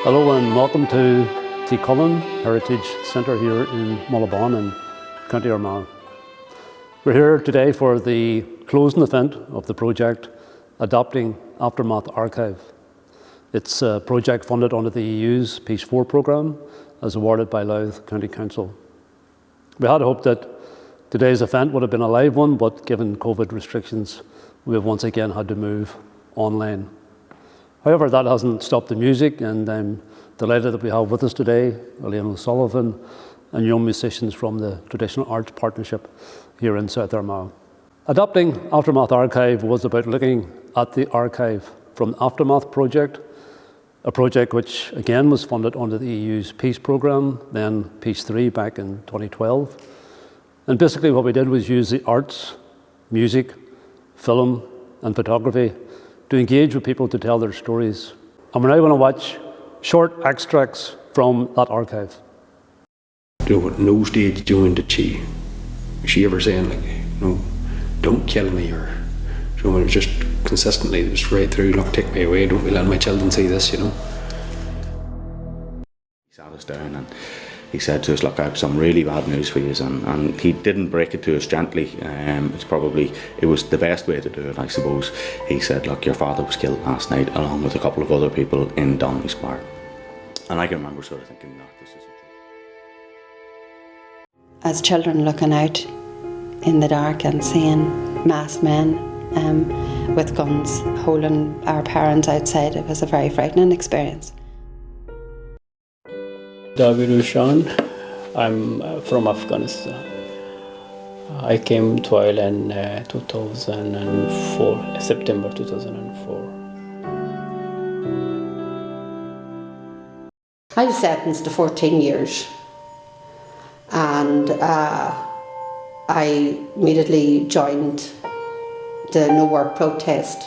Hello and welcome to Cullen Heritage Centre here in Mullabon in County Armagh. We're here today for the closing event of the project Adatping Aftermath Archive. It's a project funded under the EU's Peace 4 programme as awarded by Louth County Council. We had hoped that today's event would have been a live one, but given COVID restrictions, we have once again had to move online. However, that hasn't stopped the music, and I'm delighted that we have with us today Elaine O'Sullivan and young musicians from the Traditional Arts Partnership here in South Armagh. Adatping Aftermath Archive was about looking at the archive from the Aftermath project, a project which again was funded under the EU's Peace programme, then Peace 3 back in 2012. And basically what we did was use the arts, music, film and photography to engage with people to tell their stories. And we're now going to watch short extracts from that archive. At no stage did she ever saying, like, don't kill me, or it was just consistently just right through, look, take me away, don't let my children see this, He sat us down and he said to us, look, I have some really bad news for you, and he didn't break it to us gently. It was the best way to do it, I suppose. He said, look, your father was killed last night along with a couple of other people in Donnelly Square. And I can remember sort of thinking, this is a joke. As children looking out in the dark and seeing masked men with guns holding our parents outside, it was a very frightening experience. David Ushan. I'm from Afghanistan. I came to Ireland in 2004, September 2004. I was sentenced to 14 years, and I immediately joined the No Work protest,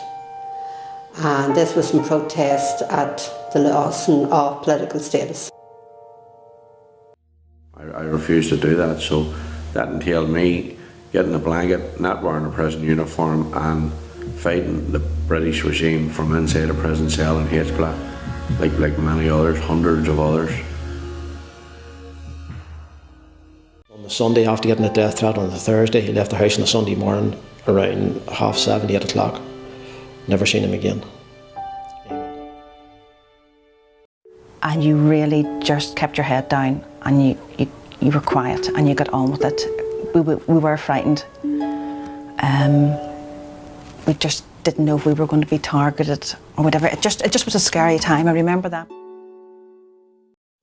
and this was in protest at the loss of political status. I refused to do that, so that entailed me getting a blanket, not wearing a prison uniform, and fighting the British regime from inside a prison cell in H-Block, like many others, hundreds of others. On the Sunday, after getting a death threat on the Thursday, he left the house on the Sunday morning around 7:30, 8 o'clock. Never seen him again. And you really just kept your head down, and you were quiet and you got on with it. We were frightened. We just didn't know if we were going to be targeted or whatever. It just was a scary time. I remember that.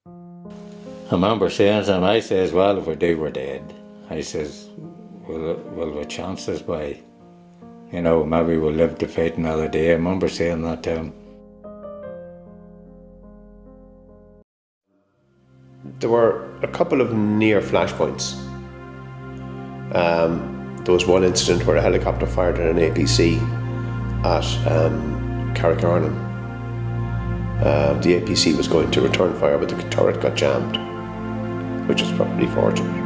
I remember saying to him, I says, well, if we do, we're dead. I says, will the chances by, maybe we'll live to fight another day. I remember saying that to him. There were a couple of near flashpoints. There was one incident where a helicopter fired at an APC at Carrick-Arnon. The APC was going to return fire, but the turret got jammed, which was probably fortunate.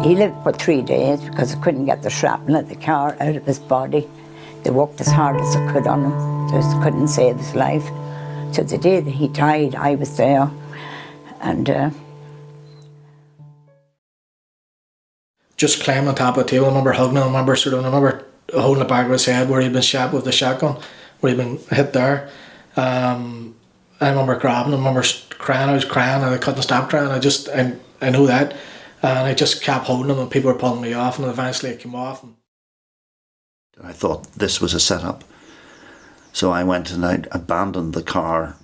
He lived for 3 days because they couldn't get the shrapnel of the car out of his body. They worked as hard as they could on him, just couldn't save his life. So the day that he died, I was there, and just climbing on top of the table. I remember hugging him. I remember holding the back of his head where he'd been shot with the shotgun, where he'd been hit there. I remember grabbing him. I remember crying. I was crying, and I couldn't stop crying. I know that, and I just kept holding him, and people were pulling me off, and eventually it came off. I thought this was a setup. So I went and I abandoned the car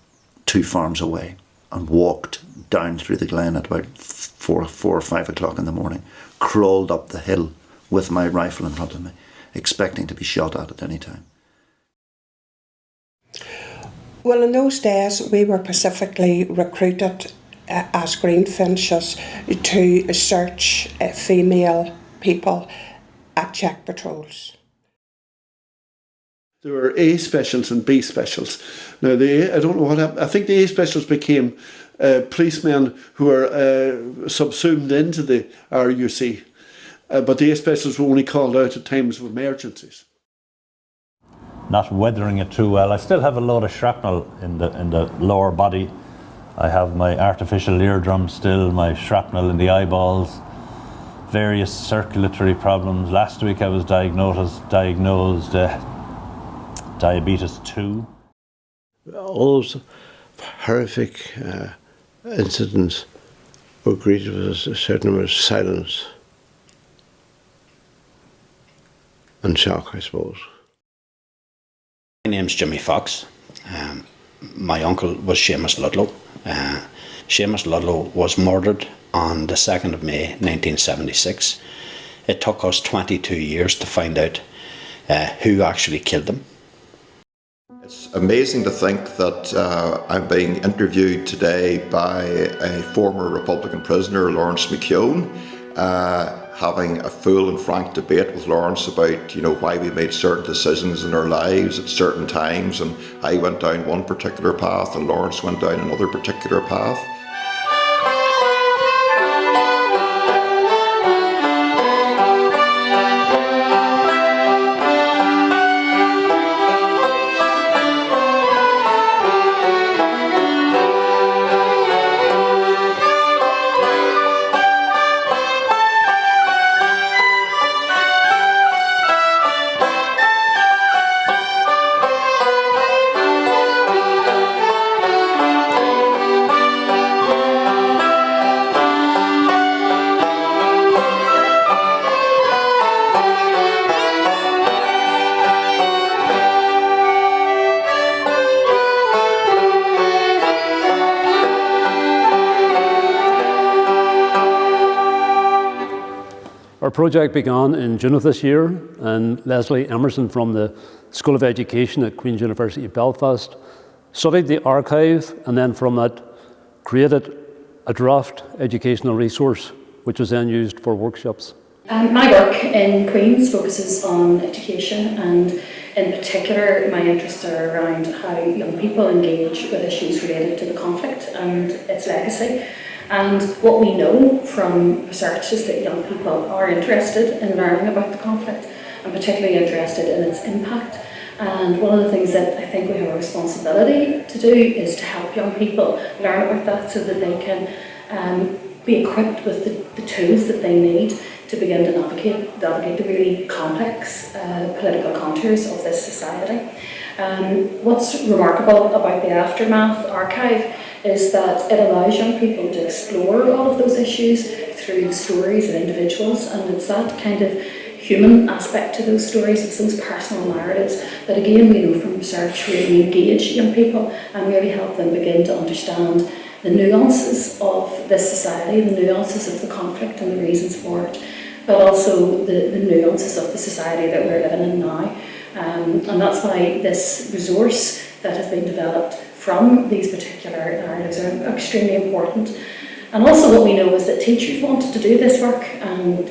2 farms away and walked down through the glen at about 4 or 5 o'clock in the morning, crawled up the hill with my rifle in front of me, expecting to be shot at any time. Well, in those days we were specifically recruited as greenfinches to search female people at check patrols. There were A specials and B specials. Now, I don't know what happened. I think the A specials became policemen who were subsumed into the RUC, but the A specials were only called out at times of emergencies. not weathering it too well. I still have a load of shrapnel in the lower body. I have my artificial eardrum still, my shrapnel in the eyeballs, various circulatory problems. Last week I was diagnosed diabetes 2. All those horrific incidents were greeted with a certain amount of silence and shock, I suppose. My name's Jimmy Fox. My uncle was Seamus Ludlow. Seamus Ludlow was murdered on the 2nd of May 1976. It took us 22 years to find out who actually killed him. It's amazing to think that I'm being interviewed today by a former Republican prisoner, Lawrence McKeown, having a full and frank debate with Lawrence about, why we made certain decisions in our lives at certain times, and I went down one particular path and Lawrence went down another particular path. Our project began in June of this year, and Leslie Emerson from the School of Education at Queen's University Belfast studied the archive, and then from that created a draft educational resource which was then used for workshops. My work in Queen's focuses on education, and in particular my interests are around how young people engage with issues related to the conflict and its legacy. And what we know from research is that young people are interested in learning about the conflict, and particularly interested in its impact. And one of the things that I think we have a responsibility to do is to help young people learn about that, so that they can be equipped with the tools that they need to begin to navigate the really complex political contours of this society. What's remarkable about the Aftermath Archive is that it allows young people to explore all of those issues through the stories of individuals, and it's that kind of human aspect to those stories, it's those personal narratives that again we know from research really engage young people and really help them begin to understand the nuances of this society, the nuances of the conflict and the reasons for it, but also the nuances of the society that we're living in now. And that's why this resource that has been developed from these particular narratives are extremely important. And also what we know is that teachers wanted to do this work, and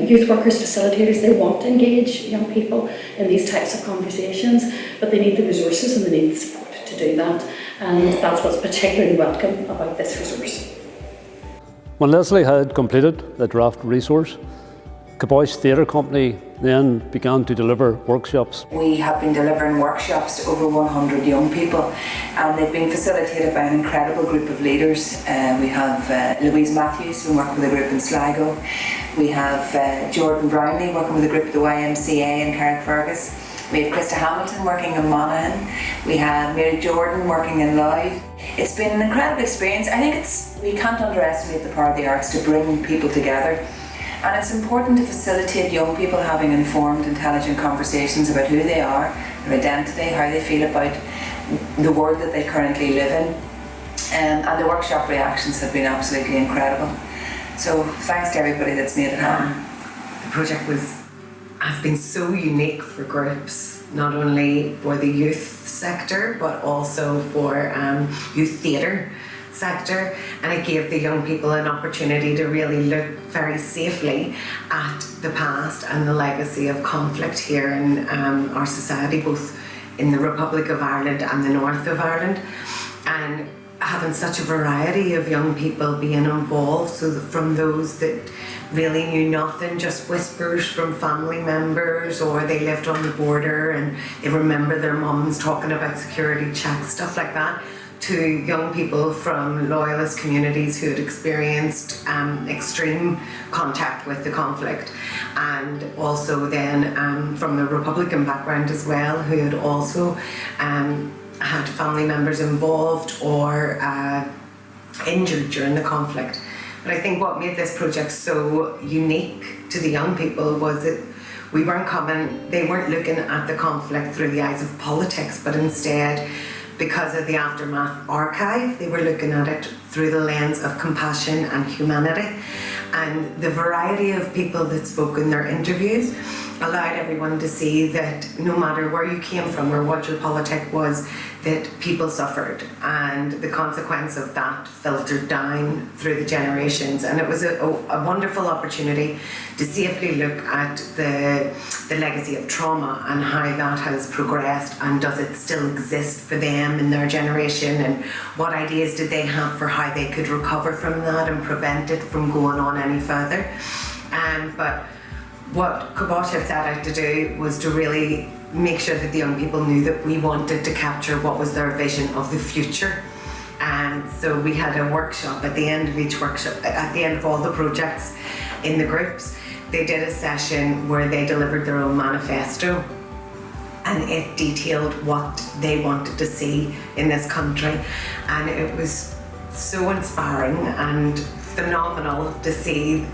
youth workers, facilitators, they want to engage young people in these types of conversations, but they need the resources and they need the support to do that. And that's what's particularly welcome about this resource. When Leslie had completed the draft resource, Caboy's Theatre Company then began to deliver workshops. We have been delivering workshops to over 100 young people, and they've been facilitated by an incredible group of leaders. We have Louise Matthews, who works with a group in Sligo. We have Jordan Brownlee working with a group at the YMCA in Carrickfergus. We have Krista Hamilton working in Monaghan. We have Mary Jordan working in Lloyd. It's been an incredible experience. I think we can't underestimate the power of the arts to bring people together. And it's important to facilitate young people having informed, intelligent conversations about who they are, their identity, how they feel about the world that they currently live in. And the workshop reactions have been absolutely incredible. So thanks to everybody that's made it happen. The project has been so unique for groups, not only for the youth sector, but also for youth theatre sector, and it gave the young people an opportunity to really look very safely at the past and the legacy of conflict here in our society, both in the Republic of Ireland and the North of Ireland, and having such a variety of young people being involved, so that from those that really knew nothing, just whispers from family members, or they lived on the border and they remember their mums talking about security checks, stuff like that, to young people from loyalist communities who had experienced extreme contact with the conflict, and also then from the Republican background as well, who had also had family members involved or injured during the conflict. But I think what made this project so unique to the young people was that they weren't looking at the conflict through the eyes of politics, but instead, because of the Aftermath Archive, they were looking at it through the lens of compassion and humanity. And the variety of people that spoke in their interviews allowed everyone to see that no matter where you came from or what your politic was, that people suffered, and the consequence of that filtered down through the generations. And it was a wonderful opportunity to safely look at the legacy of trauma and how that has progressed, and does it still exist for them in their generation, and what ideas did they have for how they could recover from that and prevent it from going on any further. But what Cabot had set out to do was to really make sure that the young people knew that we wanted to capture what was their vision of the future. So we had a workshop at the end of each workshop, at the end of all the projects in the groups. They did a session where they delivered their own manifesto, and it detailed what they wanted to see in this country. And it was so inspiring and phenomenal to see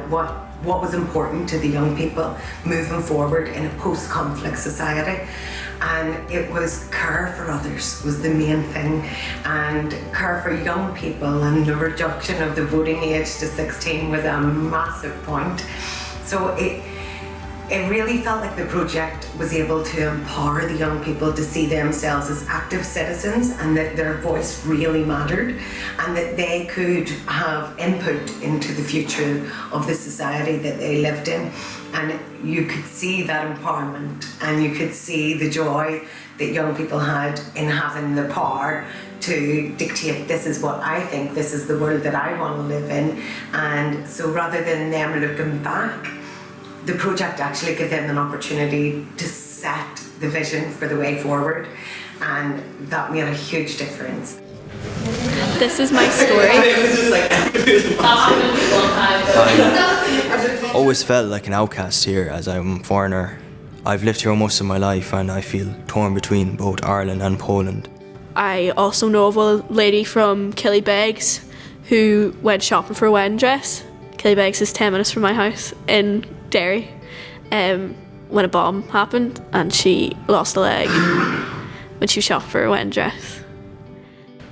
what was important to the young people moving forward in a post-conflict society. And it was care for others was the main thing, and care for young people, and the reduction of the voting age to 16 was a massive point. So it really felt like the project was able to empower the young people to see themselves as active citizens, and that their voice really mattered, and that they could have input into the future of the society that they lived in. And you could see that empowerment, and you could see the joy that young people had in having the power to dictate, this is what I think, this is the world that I want to live in. And so rather than them looking back, the project actually gave them an opportunity to set the vision for the way forward, and that made a huge difference. This is my story. I always felt like an outcast here, as I'm a foreigner. I've lived here most of my life, and I feel torn between both Ireland and Poland. I also know of a lady from Killybegs who went shopping for a wedding dress. Killybegs is 10 minutes from my house in Derry, when a bomb happened, and she lost a leg when she was shopping for a wedding dress.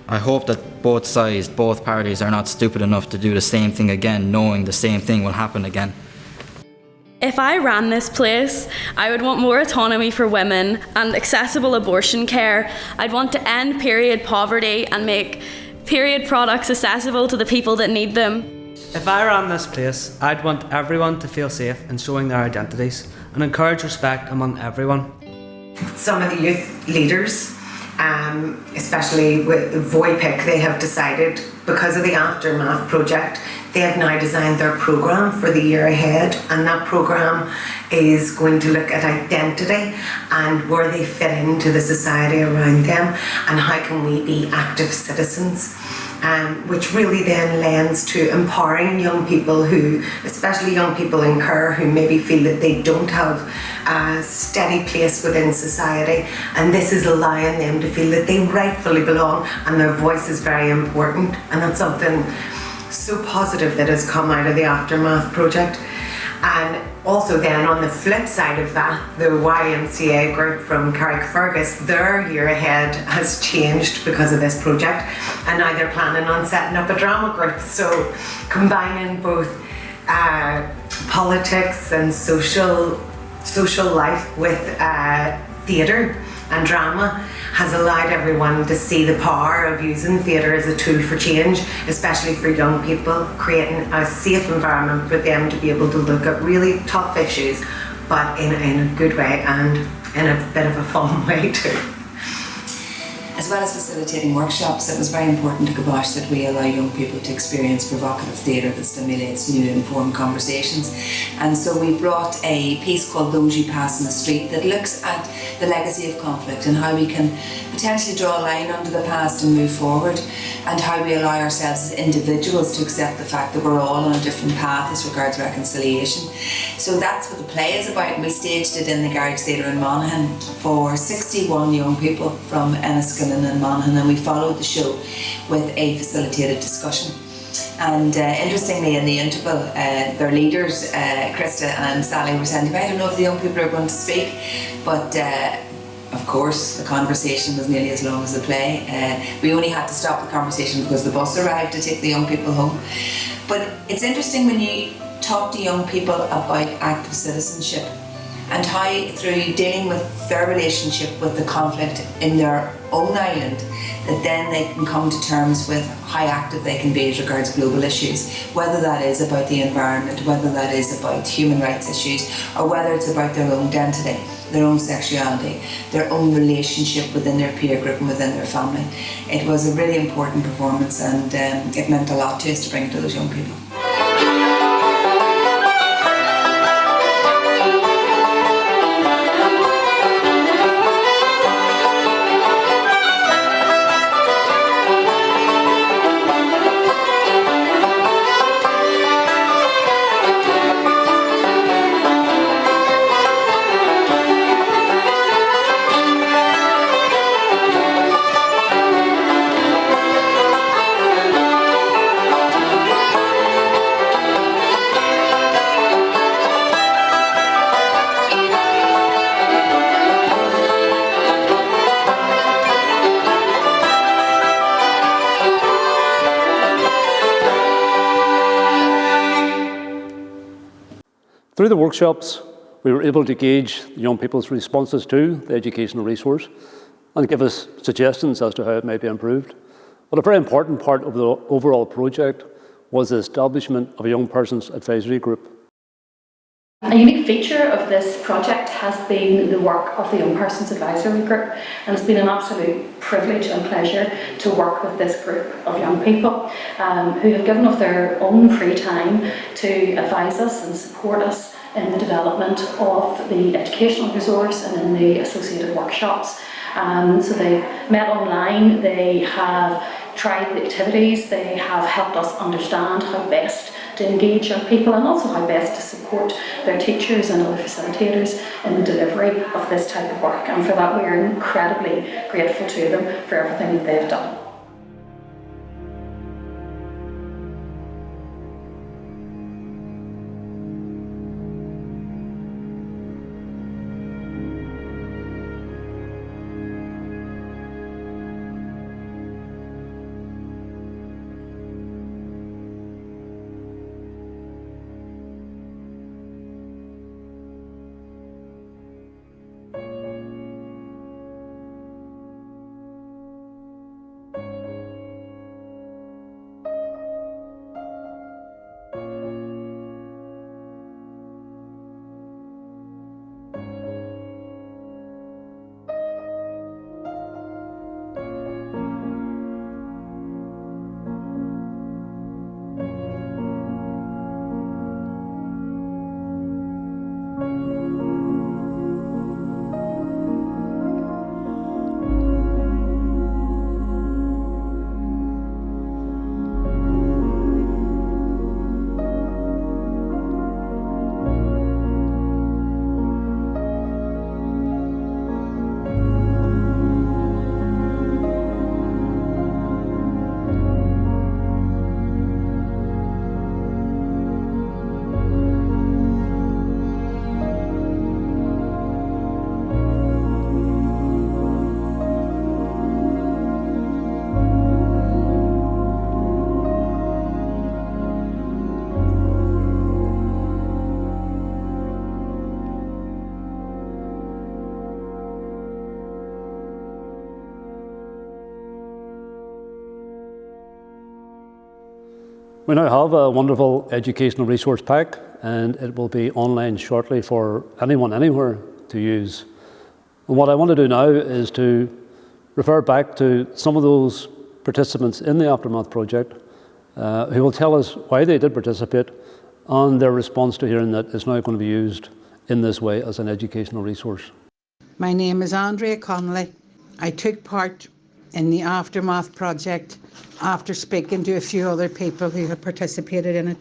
I hope that both sides, both parties, are not stupid enough to do the same thing again, knowing the same thing will happen again. If I ran this place, I would want more autonomy for women and accessible abortion care. I'd want to end period poverty and make period products accessible to the people that need them. If I ran this place, I'd want everyone to feel safe in showing their identities and encourage respect among everyone. Some of the youth leaders, especially with VOIPIC, they have decided, because of the Aftermath project, they have now designed their programme for the year ahead, and that programme is going to look at identity and where they fit into the society around them, and how can we be active citizens. Which really then lends to empowering young people who, especially young people in care, who maybe feel that they don't have a steady place within society, and this is allowing them to feel that they rightfully belong and their voice is very important. And that's something so positive that has come out of the Aftermath project. And also then on the flip side of that, the YMCA group from Carrickfergus, their year ahead has changed because of this project, and now they're planning on setting up a drama group. So combining both politics and social life with theatre and drama has allowed everyone to see the power of using theatre as a tool for change, especially for young people, creating a safe environment for them to be able to look at really tough issues, but in a good way and in a bit of a fun way too. As well as facilitating workshops, it was very important to Kibosh that we allow young people to experience provocative theatre that stimulates new informed conversations. And so we brought a piece called Those You Pass in the Street that looks at the legacy of conflict and how we can potentially draw a line under the past and move forward, and how we allow ourselves as individuals to accept the fact that we're all on a different path as regards reconciliation. So that's what the play is about. We staged it in the Garage Theatre in Monaghan for 61 young people from Enniskillen and Monaghan, and we followed the show with a facilitated discussion. And interestingly, in the interval, their leaders, Krista and Sally, were saying, I don't know if the young people are going to speak, but of course the conversation was nearly as long as the play. We only had to stop the conversation because the bus arrived to take the young people home. But it's interesting when you talk to young people about active citizenship and how, through dealing with their relationship with the conflict in their own island, that then they can come to terms with how active they can be as regards global issues, whether that is about the environment, whether that is about human rights issues, or whether it's about their own identity, their own sexuality, their own relationship within their peer group and within their family. It was a really important performance, and it meant a lot to us to bring it to those young people. Through the workshops, we were able to gauge young people's responses to the educational resource and give us suggestions as to how it might be improved. But a very important part of the overall project was the establishment of a young person's advisory group. A unique feature of this project has been the work of the Young Persons Advisory Group, and it's been an absolute privilege and pleasure to work with this group of young people who have given of their own free time to advise us and support us in the development of the educational resource and in the associated workshops. So they've met online, they have tried the activities, they have helped us understand how best to engage young people and also how best to support their teachers and other facilitators in the delivery of this type of work. And for that, we are incredibly grateful to them for everything that they've done. We now have a wonderful educational resource pack, and it will be online shortly for anyone, anywhere to use. And what I want to do now is to refer back to some of those participants in the Aftermath project who will tell us why they did participate and their response to hearing that it's now going to be used in this way as an educational resource. My name is Andrea Connolly. I took part in the Aftermath project after speaking to a few other people who had participated in it.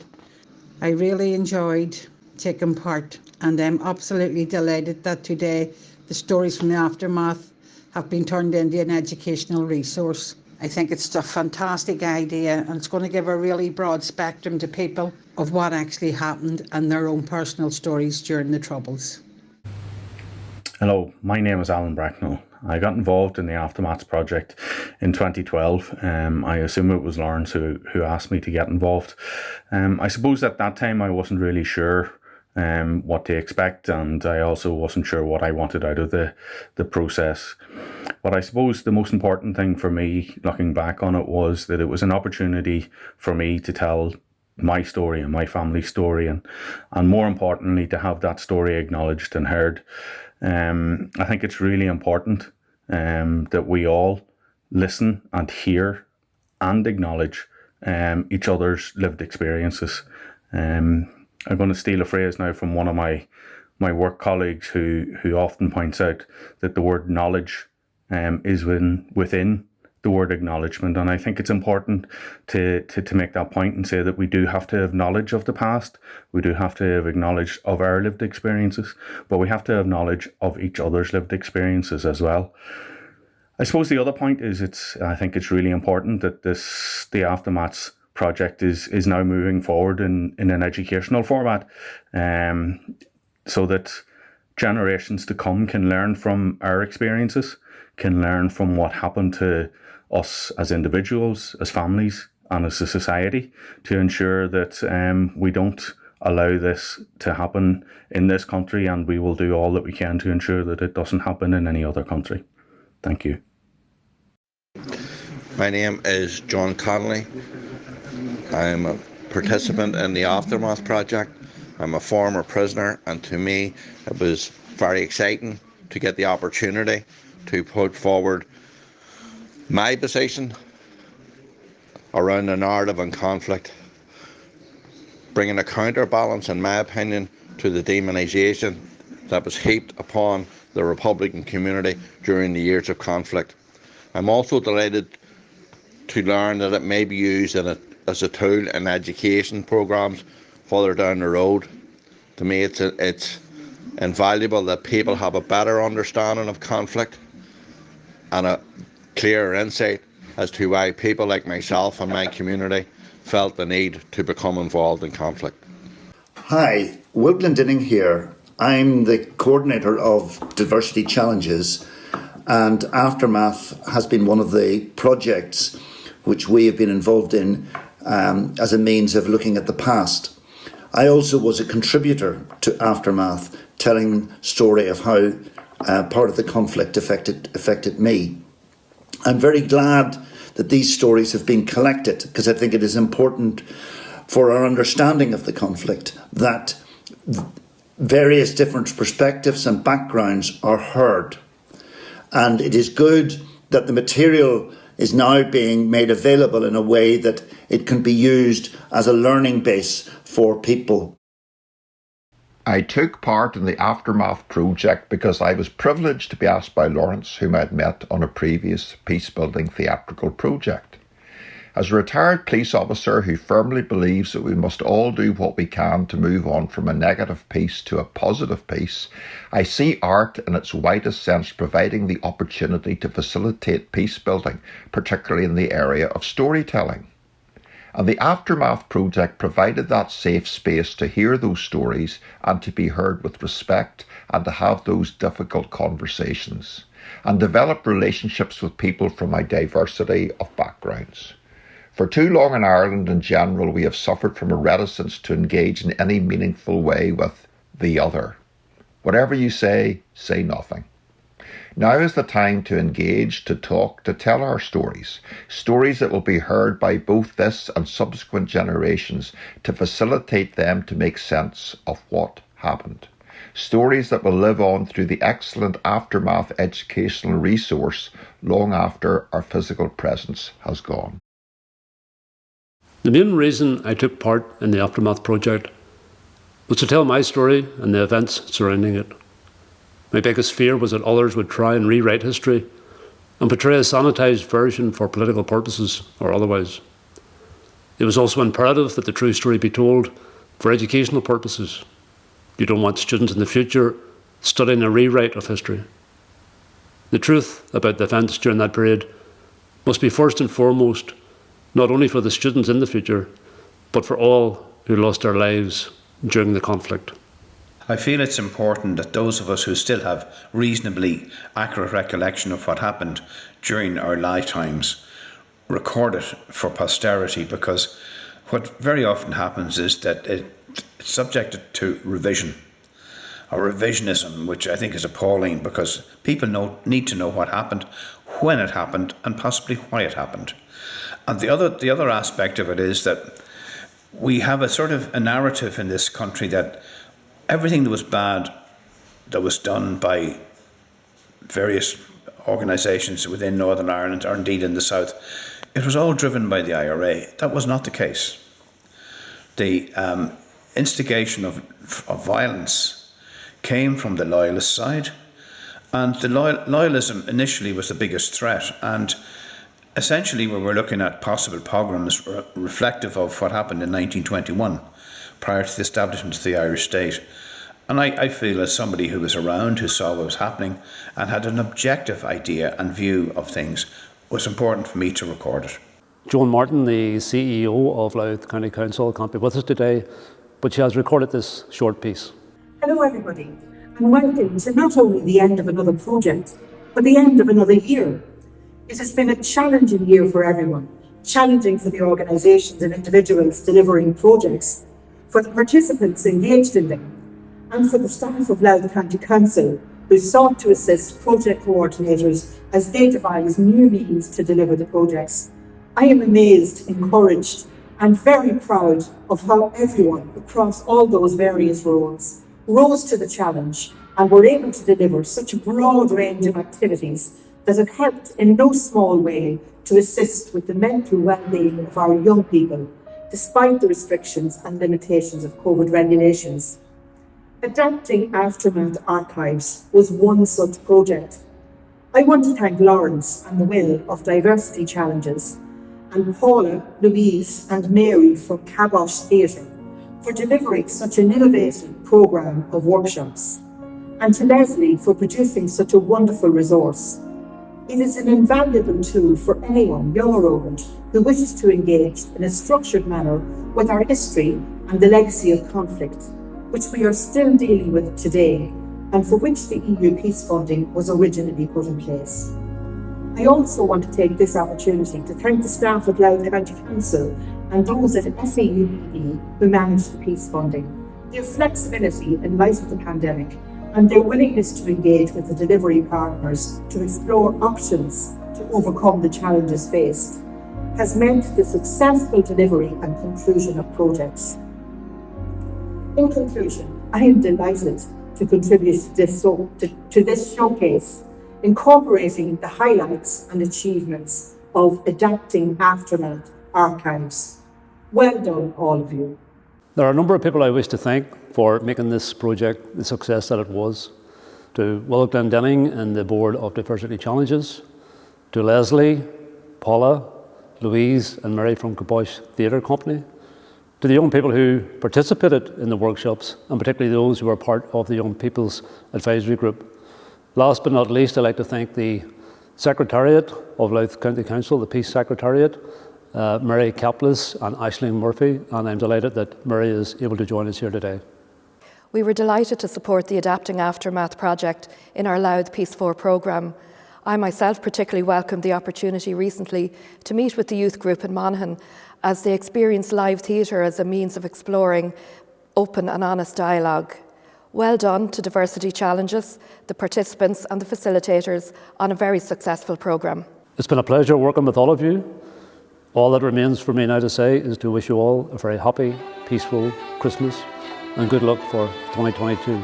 I really enjoyed taking part, and I'm absolutely delighted that today the stories from the Aftermath have been turned into an educational resource. I think it's a fantastic idea, and it's going to give a really broad spectrum to people of what actually happened and their own personal stories during the Troubles. Hello, my name is Alan Bracknell. I got involved in the Aftermath project in 2012. I assume it was Lawrence who asked me to get involved. I suppose at that time I wasn't really sure what to expect, and I also wasn't sure what I wanted out of the process. But I suppose the most important thing for me, looking back on it, was that it was an opportunity for me to tell my story and my family's story, and more importantly, to have that story acknowledged and heard. I think it's really important that we all listen and hear and acknowledge each other's lived experiences. I'm going to steal a phrase now from one of my work colleagues who often points out that the word knowledge is within the word acknowledgement, and I think it's important to make that point and say that we do have to have knowledge of the past, we do have to have knowledge of our lived experiences, but we have to have knowledge of each other's lived experiences as well. I suppose the other point is I think it's really important that the Aftermaths project is now moving forward in an educational format, so that generations to come can learn from our experiences, can learn from what happened to us as individuals, as families, and as a society, to ensure that we don't allow this to happen in this country, and we will do all that we can to ensure that it doesn't happen in any other country. Thank you. My name is John Connolly. I'm a participant in the Aftermath project. I'm a former prisoner, and to me it was very exciting to get the opportunity to put forward my position around the narrative and conflict, bringing a counterbalance, in my opinion, to the demonisation that was heaped upon the Republican community during the years of conflict. I'm also delighted to learn that it may be used as a tool in education programmes further down the road. To me, it's invaluable that people have a better understanding of conflict and a clearer insight as to why people like myself and my community felt the need to become involved in conflict. Hi, Will Glendinning here. I'm the coordinator of Diversity Challenges, and Aftermath has been one of the projects which we have been involved in as a means of looking at the past. I also was a contributor to Aftermath, telling the story of how part of the conflict affected me. I'm very glad that these stories have been collected, because I think it is important for our understanding of the conflict that various different perspectives and backgrounds are heard. And it is good that the material is now being made available in a way that it can be used as a learning base for people. I took part in the Aftermath project because I was privileged to be asked by Lawrence, whom I'd met on a previous peace-building theatrical project. As a retired police officer who firmly believes that we must all do what we can to move on from a negative peace to a positive peace, I see art in its widest sense providing the opportunity to facilitate peace-building, particularly in the area of storytelling. And the Aftermath project provided that safe space to hear those stories and to be heard with respect and to have those difficult conversations and develop relationships with people from a diversity of backgrounds. For too long in Ireland in general, we have suffered from a reticence to engage in any meaningful way with the other. Whatever you say nothing. Now is the time to engage, to talk, to tell our stories that will be heard by both this and subsequent generations, to facilitate them to make sense of what happened. stories that will live on through the excellent Aftermath educational resource long after our physical presence has gone. The main reason I took part in the Aftermath project was to tell my story and the events surrounding it. My biggest fear was that others would try and rewrite history and portray a sanitised version for political purposes or otherwise. It was also imperative that the true story be told for educational purposes. You don't want students in the future studying a rewrite of history. The truth about the events during that period must be first and foremost, not only for the students in the future, but for all who lost their lives during the conflict. I feel it's important that those of us who still have reasonably accurate recollection of what happened during our lifetimes record it for posterity, because what very often happens is that it's subjected to revision, or revisionism, which I think is appalling, because people need to know what happened, when it happened, and possibly why it happened. And the other aspect of it is that we have a sort of a narrative in this country that everything that was bad that was done by various organisations within Northern Ireland, or indeed in the South, it was all driven by the IRA. That was not the case. The instigation of violence came from the loyalist side, and the loyalism initially was the biggest threat, and essentially we were looking at possible pogroms reflective of what happened in 1921 prior to the establishment of the Irish state. And I feel, as somebody who was around, who saw what was happening and had an objective idea and view of things, it was important for me to record it. Joan Martin, the CEO of Louth County Council, can't be with us today, but she has recorded this short piece. Hello everybody, and welcome to not only the end of another project, but the end of another year. It has been a challenging year for everyone, challenging for the organisations and individuals delivering projects, for the participants engaged in them, and for the staff of Louth County Council who sought to assist project coordinators as they devised new means to deliver the projects. I am amazed, encouraged, and very proud of how everyone across all those various roles rose to the challenge and were able to deliver such a broad range of activities that have helped in no small way to assist with the mental well-being of our young people, despite the restrictions and limitations of COVID regulations. Adatping Aftermath Archives was one such project. I want to thank Lawrence and the Will of Diversity Challenges, and Paula, Louise and Mary from Cabosh Theatre for delivering such an innovative programme of workshops, and to Leslie for producing such a wonderful resource. It is an invaluable tool for anyone, young or old, who wishes to engage in a structured manner with our history and the legacy of conflict, which we are still dealing with today, and for which the EU peace funding was originally put in place. I also want to take this opportunity to thank the staff at Louth County Council and those at SAUPD who managed the peace funding. Their flexibility in light of the pandemic and their willingness to engage with the delivery partners to explore options to overcome the challenges faced has meant the successful delivery and conclusion of projects. In conclusion, I am delighted to contribute to this showcase, incorporating the highlights and achievements of Adatping Aftermath Archives. Well done, all of you. There are a number of people I wish to thank for making this project the success that it was. To Will Glendenning and the Board of Diversity Challenges, to Leslie, Paula, Louise and Mary from Cabosh Theatre Company, to the young people who participated in the workshops, and particularly those who were part of the Young People's Advisory Group. Last but not least, I'd like to thank the Secretariat of Louth County Council, the Peace Secretariat, Mary Kaplis and Aisling Murphy, and I'm delighted that Mary is able to join us here today. We were delighted to support the Adatping Aftermath project in our Louth Peace 4 programme. I myself particularly welcomed the opportunity recently to meet with the youth group in Monaghan as they experienced live theatre as a means of exploring open and honest dialogue. Well done to Diversity Challenges, the participants and the facilitators on a very successful programme. It's been a pleasure working with all of you. All that remains for me now to say is to wish you all a very happy, peaceful Christmas and good luck for 2022.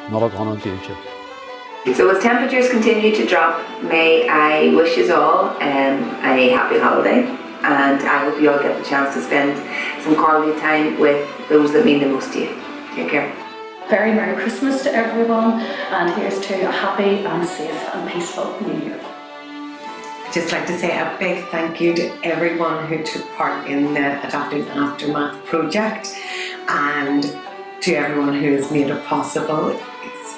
Mullaghana Gaeltacht. So as temperatures continue to drop, may I wish us all a happy holiday, and I hope you all get the chance to spend some quality time with those that mean the most to you. Take care. Very Merry Christmas to everyone, and here's to a happy and safe and peaceful New Year. I'd just like to say a big thank you to everyone who took part in the Adapting Aftermath project, and to everyone who has made it possible,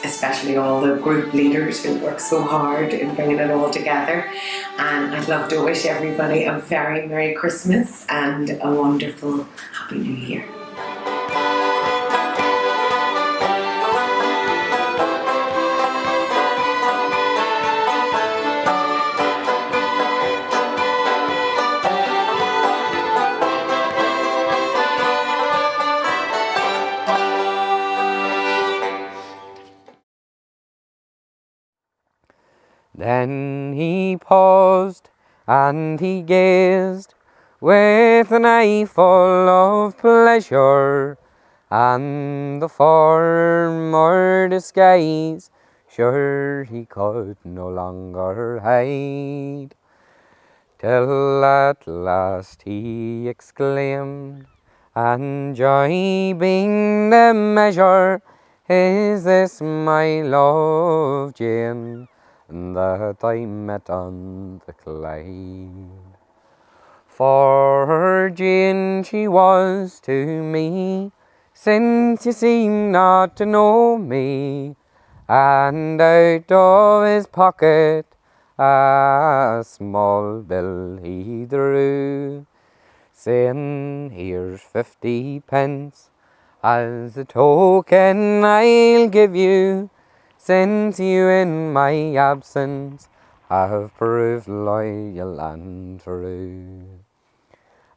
especially all the group leaders who work so hard in bringing it all together. And I'd love to wish everybody a very Merry Christmas and a wonderful Happy New Year. Then he paused, and he gazed with an eye full of pleasure, and the form or disguise sure he could no longer hide, till at last he exclaimed, and joy being the measure, is this my love Jane, that I met on the Clyde? For Jane she was to me, since you seem not to know me, and out of his pocket a small bill he drew, saying, here's 50 pence, as a token I'll give you, since you in my absence have proved loyal and true.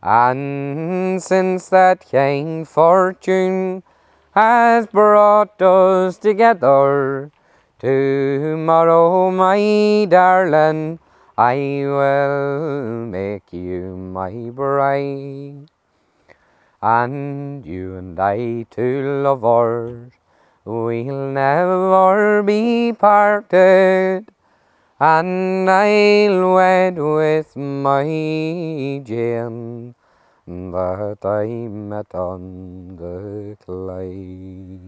And since that kind fortune has brought us together, tomorrow, my darling, I will make you my bride. And you and I, two lovers, we'll never be parted, and I'll wed with my Jane, that I met on the Clyde.